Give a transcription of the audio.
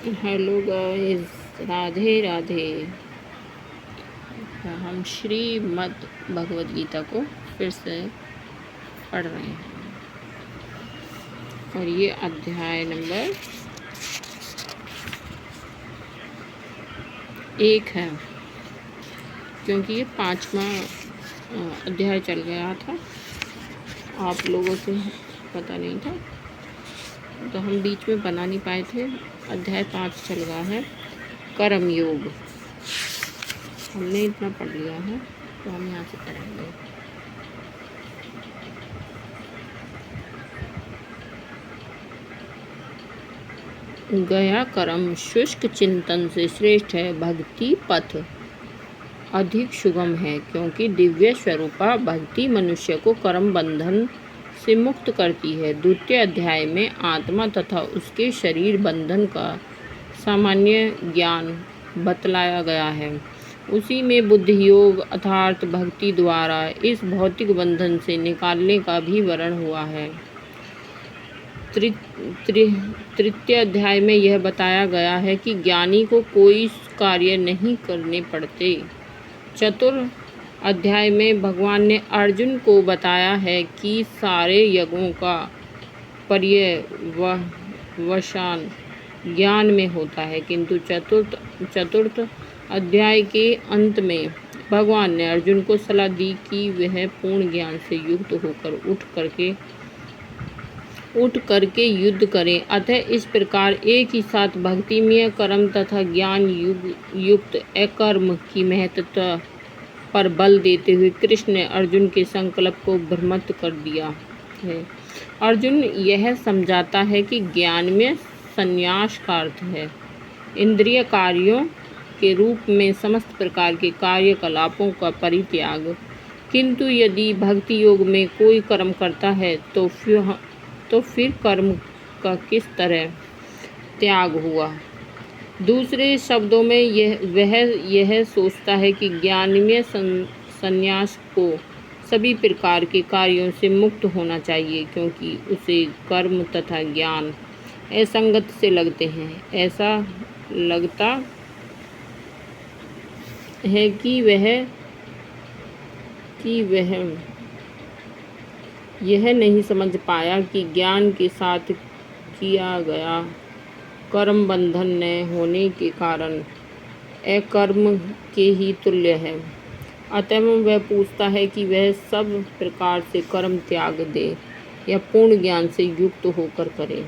Hello guys, Radhe Radhe. हम श्रीमद् भगवद गीता को फिर से पढ़ रहे हैं और ये अध्याय नंबर 1 है, क्योंकि ये 5वां अध्याय चल गया था, आप लोगों से पता नहीं था तो हम बीच में बना नहीं पाए थे। अध्याय 5 चल रहा है, कर्म योग। हमने इतना पढ़ लिया है तो हम यहाँ से पढ़ेंगे। गया कर्म शुष्क चिंतन से श्रेष्ठ है, भक्ति पथ अधिक सुगम है, क्योंकि दिव्य स्वरूपा भक्ति मनुष्य को कर्म बंधन से मुक्त करती है। द्वितीय अध्याय में आत्मा तथा उसके शरीर बंधन का सामान्य ज्ञान बतलाया गया है। उसी में बुद्धि योग अर्थात भक्ति द्वारा इस भौतिक बंधन से निकालने का भी वर्णन हुआ है। तृतीय अध्याय में यह बताया गया है कि ज्ञानी को कोई कार्य नहीं करने पड़ते। चतुर्थ अध्याय में भगवान ने अर्जुन को बताया है कि सारे यज्ञों का पर्यवसान ज्ञान में होता है, किंतु चतुर्थ अध्याय के अंत में भगवान ने अर्जुन को सलाह दी कि वह पूर्ण ज्ञान से युक्त होकर उठ करके युद्ध करें। अतः इस प्रकार एक ही साथ भक्तिमय कर्म तथा ज्ञान युक्त अकर्म की महत्ता पर बल देते हुए कृष्ण ने अर्जुन के संकल्प को भ्रमित कर दिया है। अर्जुन यह समझाता है कि ज्ञान में संन्यास का अर्थ है इंद्रिय कार्यों के रूप में समस्त प्रकार के कार्यकलापों का परित्याग, किंतु यदि भक्ति योग में कोई कर्म करता है तो फिर कर्म का किस तरह त्याग हुआ। दूसरे शब्दों में यह सोचता है कि ज्ञानमय संन्यास को सभी प्रकार के कार्यों से मुक्त होना चाहिए, क्योंकि उसे कर्म तथा ज्ञान असंगत से लगते हैं। ऐसा लगता है कि वह यह नहीं समझ पाया कि ज्ञान के साथ किया गया कर्म बंधन न होने के कारण अकर्म के ही तुल्य है। अतः वह पूछता है कि वह सब प्रकार से कर्म त्याग दे या पूर्ण ज्ञान से युक्त होकर करे।